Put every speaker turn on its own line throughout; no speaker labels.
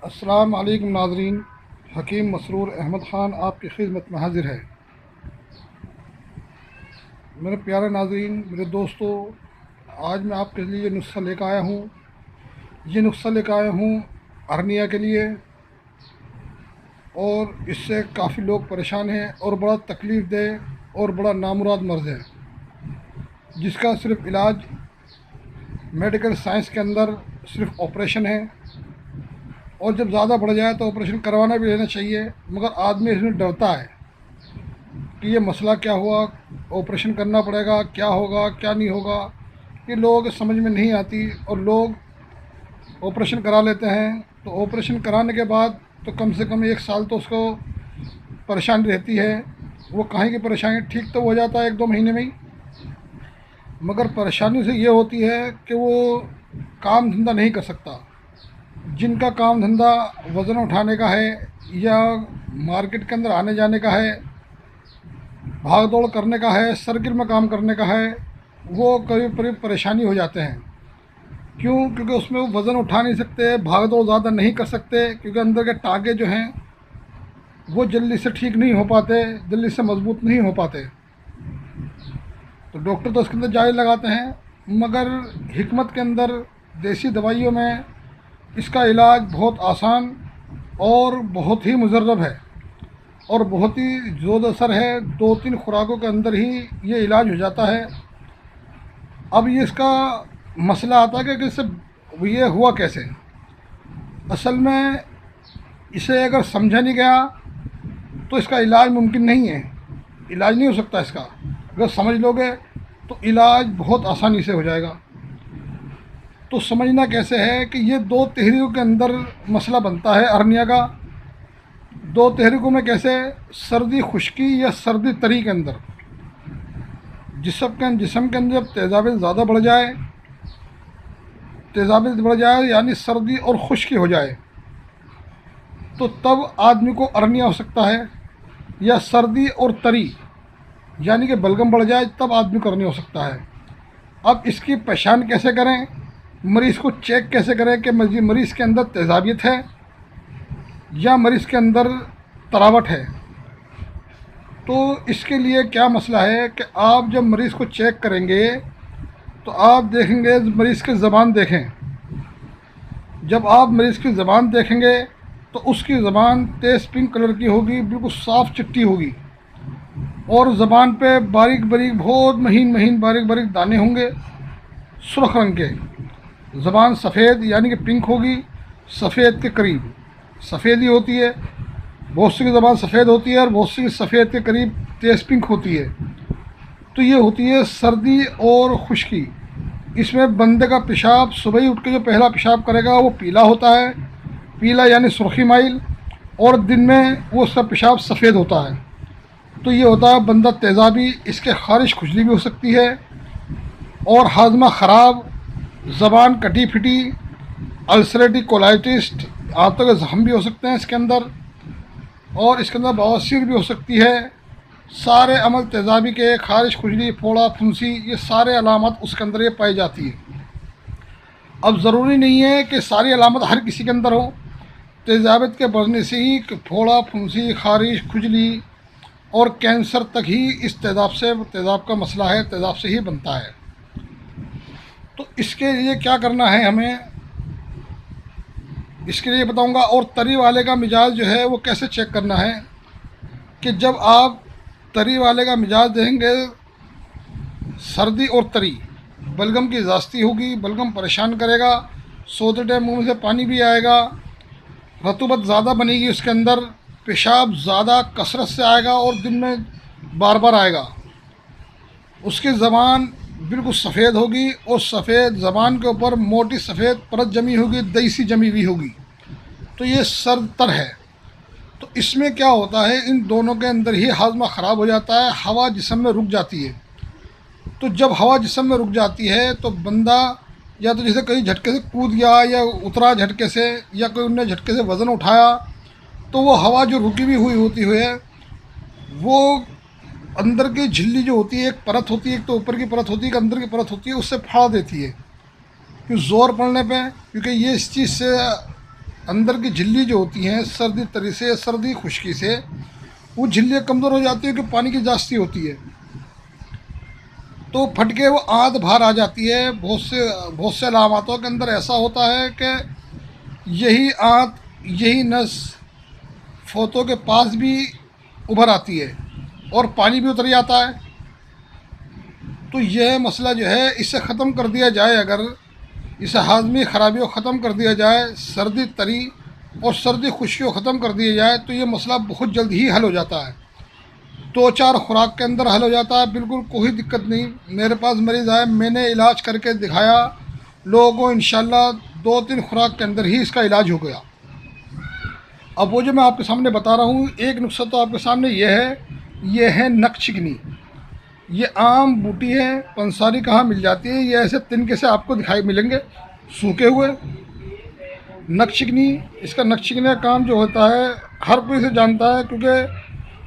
अस्सलाम वालेकुम नाज़रीन। हकीम मसरूर अहमद ख़ान आपकी खिदमत में हाजिर है। मेरे प्यारे नाज़रीन, मेरे दोस्तों, आज मैं आपके लिए नुस्खा लेकर आया हूँ। ये नुस्खा लेकर आया हूँ हर्निया के लिए, और इससे काफ़ी लोग परेशान हैं और बड़ा तकलीफ़ दे और बड़ा नामुराद मर्ज़ है, जिसका सिर्फ़ इलाज मेडिकल साइंस के अंदर सिर्फ़ ऑपरेशन है। और जब ज़्यादा बढ़ जाए तो ऑपरेशन करवाना भी लेना चाहिए, मगर आदमी इसमें डरता है कि ये मसला क्या हुआ, ऑपरेशन करना पड़ेगा, क्या होगा क्या नहीं होगा। ये लोगों के समझ में नहीं आती और लोग ऑपरेशन करा लेते हैं। तो ऑपरेशन कराने के बाद तो कम से कम 1 साल तो उसको परेशानी रहती है। वो कहीं की परेशानी ठीक तो हो जाता है 1-2 महीने में ही, मगर परेशानी से ये होती है कि वो काम धंधा नहीं कर सकता। जिनका काम धंधा वज़न उठाने का है या मार्केट के अंदर आने जाने का है, भाग दौड़ करने का है, सर्किल में काम करने का है, वो करीब करीब परेशानी हो जाते हैं। क्यों? क्योंकि उसमें वो वज़न उठा नहीं सकते, भाग दौड़ ज़्यादा नहीं कर सकते, क्योंकि अंदर के टाँके जो हैं वो जल्दी से ठीक नहीं हो पाते, जल्दी से मजबूत नहीं हो पाते। तो डॉक्टर तो इसके अंदर जारी लगाते हैं, मगर हिकमत के अंदर देसी दवाइयों में इसका इलाज बहुत आसान और बहुत ही मुजर्रब है और बहुत ही ज़ोर असर है। 2-3 खुराकों के अंदर ही ये इलाज हो जाता है। अब ये इसका मसला आता है कि इससे ये हुआ कैसे। असल में इसे अगर समझा नहीं गया तो इसका इलाज मुमकिन नहीं है, इलाज नहीं हो सकता इसका। अगर समझ लोगे तो इलाज बहुत आसानी से हो जाएगा। तो समझना कैसे है कि ये 2 तहरीकों के अंदर मसला बनता है हर्निया का। 2 तहरीकों में कैसे? सर्दी खुश्की या सर्दी तरी के अंदर जिस्म के अंदर जब तेज़ाबियत ज़्यादा बढ़ जाए, यानी सर्दी और खुश्की हो जाए, तो तब आदमी को हर्निया हो सकता है। या सर्दी और तरी यानी कि बलगम बढ़ जाए, तब आदमी को हर्निया हो सकता है। अब इसकी पहचान कैसे करें, मरीज़ को चेक कैसे करें कि मरीज़ के अंदर तेज़ाबियत है या मरीज़ के अंदर तरावट है? तो इसके लिए क्या मसला है कि आप जब मरीज़ को चेक करेंगे तो आप देखेंगे, मरीज़ की ज़बान देखें। जब आप मरीज़ की ज़बान देखेंगे तो उसकी ज़बान तेज़ पिंक कलर की होगी, बिल्कुल साफ़ चिट्टी होगी, और ज़बान पे बारीक बारीक, बहुत महीन महीन बारीक बारीक दाने होंगे, सुर्ख रंग के। ज़बान सफ़ेद यानी कि पिंक होगी, सफ़ेद के करीब सफ़ेद ही होती है। बहुत सी की ज़बान सफ़ेद होती है और बहुत सी की सफ़ेद के करीब तेज़ पिंक होती है। तो ये होती है सर्दी और खुश्की। इसमें बंदे का पेशाब सुबह ही उठ के जो पहला पेशाब करेगा वो पीला होता है, पीला यानी सुर्खी माइल, और दिन में वो उसका पेशाब सफ़ेद होता है। तो ये होता है बंदा तेज़ाबी। इसके खारिश खुजली भी हो सकती है और हाजमा ख़राब, ज़बान कटी फिटी, अल्सरेटिव कोलाइटिस, आंतों के जख्म भी हो सकते हैं इसके अंदर, और इसके अंदर बवासीर भी हो सकती है। सारे अमल तेज़ाबी के, खारिश खुजली, फोड़ा फुंसी, ये सारे अलामत उसके अंदर ये पाई जाती है। अब ज़रूरी नहीं है कि सारी अलामत हर किसी के अंदर हो। तेज़ाबियत के बढ़ने से ही फोड़ा फुंसी, खारिश खुजली और कैंसर तक ही इस तेज़ाब का मसला है, तेज़ाब से ही बनता है। तो इसके लिए क्या करना है हमें, इसके लिए बताऊंगा। और तरी वाले का मिजाज जो है वो कैसे चेक करना है, कि जब आप तरी वाले का मिजाज देखेंगे, सर्दी और तरी, बलगम की ज़्यादती होगी, बलगम परेशान करेगा, सोते टाइम मुँह से पानी भी आएगा, रतूबत ज़्यादा बनेगी उसके अंदर, पेशाब ज़्यादा कसरत से आएगा और दिन में बार बार आएगा। उसकी ज़बान बिल्कुल सफ़ेद होगी और सफ़ेद ज़बान के ऊपर मोटी सफ़ेद परत जमी होगी, दही सी जमी हुई होगी। तो ये सर्द तर है। तो इसमें क्या होता है, इन दोनों के अंदर ही हाजमा ख़राब हो जाता है, हवा जिस्म में रुक जाती है। तो जब हवा जिस्म में रुक जाती है तो बंदा या तो जैसे कहीं झटके से कूद गया या उतरा झटके से, या कोई उनने झटके से वज़न उठाया, तो वो हवा जो रुकी हुई होती है वो अंदर की झिल्ली जो होती है, एक परत होती है, एक तो ऊपर की परत होती है, एक अंदर की परत होती है, उससे फाड़ देती है। क्यों? ज़ोर पड़ने पे, क्योंकि ये इस चीज़ से अंदर की झिल्ली जो होती हैं सर्दी तरी से, सर्दी खुश्की से, वो झिल्लियाँ कमज़ोर हो जाती है कि पानी की जास्ती होती है, तो फट के वो आंत बाहर आ जाती है। बहुत से अलामतों के अंदर ऐसा होता है कि यही आंत, यही नस फोतों के पास भी उभर आती है और पानी भी उतर जाता है। तो यह मसला जो है इसे ख़त्म कर दिया जाए, अगर इसे हाजमी ख़राबी को ख़त्म कर दिया जाए, सर्दी तरी और सर्दी खुश्की को ख़त्म कर दिया जाए, तो ये मसला बहुत जल्द ही हल हो जाता है। 2-4 खुराक के अंदर हल हो जाता है, बिल्कुल कोई दिक्कत नहीं। मेरे पास मरीज़ आए, मैंने इलाज करके दिखाया लोगों को, इंशाल्लाह 2-3 खुराक के अंदर ही इसका इलाज हो गया। अब वो जो मैं आपके सामने बता रहा हूँ, एक नुस्खा तो आपके सामने ये है नकचिकनी। ये आम बूटी है, पंसारी कहाँ मिल जाती है, ये ऐसे तिनके से आपको दिखाई मिलेंगे सूखे हुए। नकचिकनी, इसका नकचिकनी का काम जो होता है हर कोई से जानता है, क्योंकि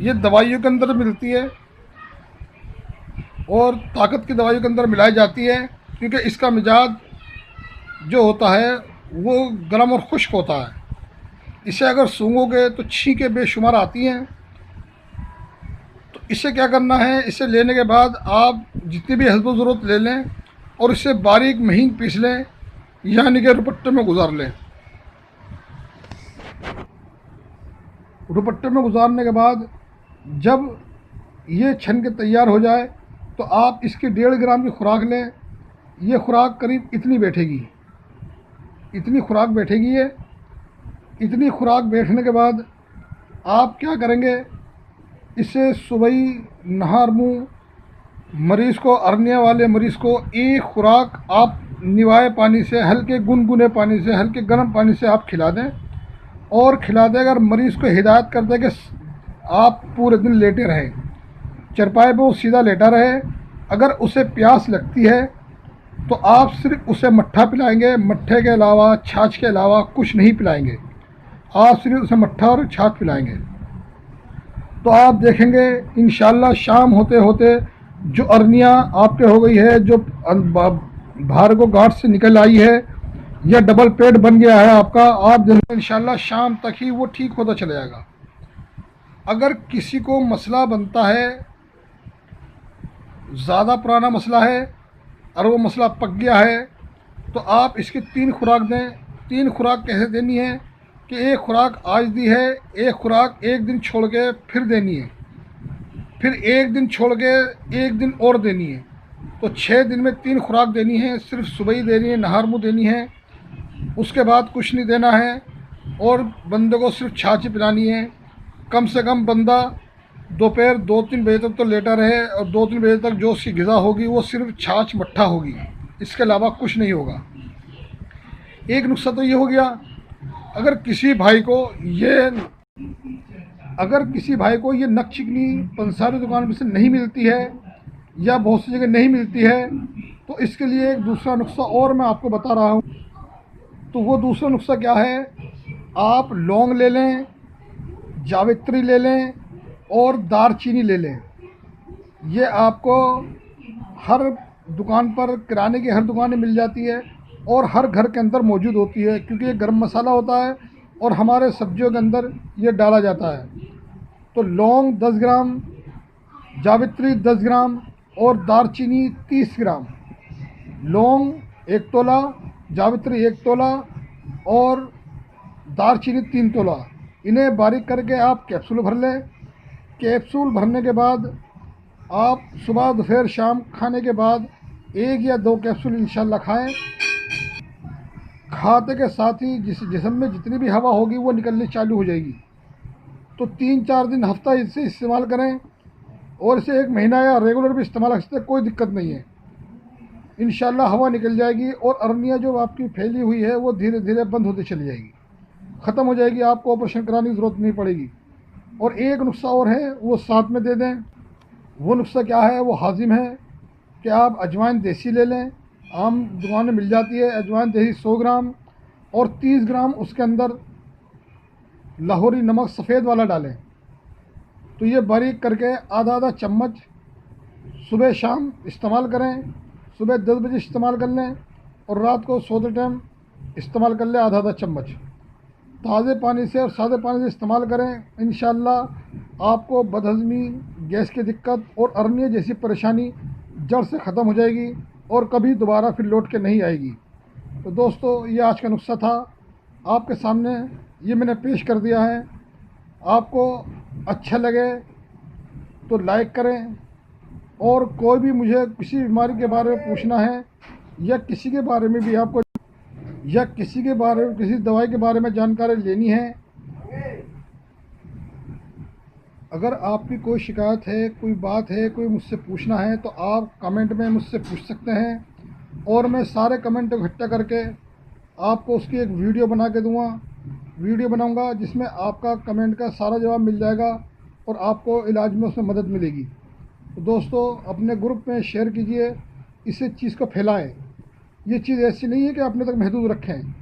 ये दवाइयों के अंदर मिलती है और ताकत की दवाइयों के अंदर मिलाई जाती है, क्योंकि इसका मिजाज जो होता है वो गर्म और खुश्क होता है। इसे अगर सूंघोगे तो छींकें बेशुमार आती हैं। तो इसे क्या करना है, इसे लेने के बाद आप जितनी भी हस्ब ज़रूरत ले लें और इसे बारीक महीन पीस लें, यानी कि रुपट्टे में गुजार लें। रुपट्टे में गुजारने के बाद जब ये छन के तैयार हो जाए तो आप इसकी 1.5 ग्राम की खुराक लें। ये खुराक करीब इतनी बैठेगी, इतनी खुराक बैठेगी ये। इतनी खुराक बैठने के बाद आप क्या करेंगे, इसे सुबह नहर मुँह मरीज़ को, अरनिया वाले मरीज़ को एक खुराक आप निवाए पानी से, हल्के गुनगुने पानी से, हल्के गर्म पानी से आप खिला दें। और खिला दें, अगर मरीज़ को हिदायत कर दें कि आप पूरे दिन लेटे रहें, चरपाए पर वो सीधा लेटा रहे। अगर उसे प्यास लगती है तो आप सिर्फ उसे मट्ठा पिलाएंगे, मट्ठे के अलावा, छाछ के अलावा कुछ नहीं पिलाएंगे। आप सिर्फ उसे मट्ठा और छाछ पिलाएंगे। तो आप देखेंगे इंशाल्लाह शाम होते होते जो अरनिया आपके हो गई है, जो बाहर को गांठ से निकल आई है, या डबल पेट बन गया है आपका, आप देखेंगे इंशाल्लाह शाम तक ही वो ठीक होता चला जाएगा। अगर किसी को मसला बनता है, ज़्यादा पुराना मसला है और वो मसला पक गया है, तो आप इसकी 3 खुराक दें। 3 खुराक कैसे देनी है कि एक खुराक आज दी है, एक खुराक एक दिन छोड़ के फिर देनी है, फिर एक दिन छोड़ के एक दिन और देनी है। तो 6 दिन में 3 खुराक देनी है। सिर्फ सुबह ही देनी है, नहार मुँह देनी है, उसके बाद कुछ नहीं देना है। और बंदे को सिर्फ छाछ पिलानी है। कम से कम बंदा दोपहर 2-3 बजे तक तो लेटा रहे, और 2-3 बजे तक जो उसकी ग़िज़ा होगी वो सिर्फ छाछ मट्ठा होगी, इसके अलावा कुछ नहीं होगा। एक नुस्खा तो ये हो गया। अगर किसी भाई को ये नकचिकनी पंसारी दुकान में से नहीं मिलती है या बहुत सी जगह नहीं मिलती है, तो इसके लिए एक दूसरा नुस्खा और मैं आपको बता रहा हूँ। तो वो दूसरा नुस्खा क्या है, आप लौंग ले लें, जावित्री ले लें और दारचीनी ले लें। ये आपको हर दुकान पर, किराने की हर दुकान में मिल जाती है और हर घर के अंदर मौजूद होती है, क्योंकि ये गर्म मसाला होता है और हमारे सब्जियों के अंदर ये डाला जाता है। तो लौंग 10 ग्राम, जावित्री 10 ग्राम और दारचीनी 30 ग्राम। लौंग 1 तोला, जावित्री 1 तोला और दारचीनी 3 तोला। इन्हें बारीक करके आप कैप्सूल भर लें। कैप्सूल भरने के बाद आप सुबह दोपहर शाम खाने के बाद 1 या 2 कैप्सूल इंशाल्लाह खाएं। खाते के साथ ही जिस्म में जितनी भी हवा होगी वो निकलनी चालू हो जाएगी। तो 3-4 दिन हफ्ता इसे इस्तेमाल करें, और इसे 1 महीना या रेगुलर भी इस्तेमाल कर सकते हैं, कोई दिक्कत नहीं है। इंशाल्लाह हवा निकल जाएगी और अरनिया जो आपकी फैली हुई है वो धीरे धीरे बंद होती चली जाएगी, ख़त्म हो जाएगी। आपको ऑपरेशन कराने की ज़रूरत नहीं पड़ेगी। और एक नुस्खा और है, वो साथ में दे दें। वो नुस्खा क्या है, वो हाजिम है कि आप अजवाइन देसी ले लें। आम दुकान में मिल जाती है अजवाइन देसी 100 ग्राम, और 30 ग्राम उसके अंदर लाहौरी नमक सफ़ेद वाला डालें। तो ये बारीक करके आधा चम्मच सुबह शाम इस्तेमाल करें। सुबह 10 बजे इस्तेमाल कर लें और रात को सोते टाइम इस्तेमाल कर लें आधा चम्मच। ताज़े पानी से और सादे पानी से इस्तेमाल करें। इंशाअल्लाह आपको बदहज़मी, गैस की दिक्कत और अरनिया जैसी परेशानी जड़ से ख़त्म हो जाएगी और कभी दोबारा फिर लौट के नहीं आएगी। तो दोस्तों, ये आज का नुस्खा था आपके सामने, ये मैंने पेश कर दिया है। आपको अच्छा लगे तो लाइक करें, और कोई भी मुझे किसी बीमारी के बारे में पूछना है या किसी के बारे में भी आपको या किसी के बारे में किसी दवाई के बारे में जानकारी लेनी है, अगर आपकी कोई शिकायत है, कोई बात है, कोई मुझसे पूछना है, तो आप कमेंट में मुझसे पूछ सकते हैं और मैं सारे कमेंट इकट्ठा करके आपको उसकी एक वीडियो बना के वीडियो बनाऊंगा जिसमें आपका कमेंट का सारा जवाब मिल जाएगा और आपको इलाज में उसमें मदद मिलेगी। तो दोस्तों, अपने ग्रुप में शेयर कीजिए, इसे चीज़ को फैलाएं। ये चीज़ ऐसी नहीं है कि अपने तक महदूद रखें,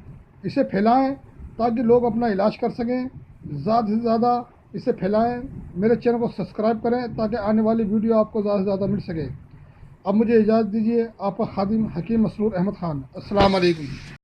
इसे फैलाएं ताकि लोग अपना इलाज कर सकें। ज़्यादा से ज़्यादा इसे फैलाएं। मेरे चैनल को सब्सक्राइब करें ताकि आने वाली वीडियो आपको ज़्यादा से ज़्यादा मिल सके। अब मुझे इजाज़त दीजिए। आपका खादिम हकीम मसरूर अहमद ख़ान। अस्सलाम वालेकुम।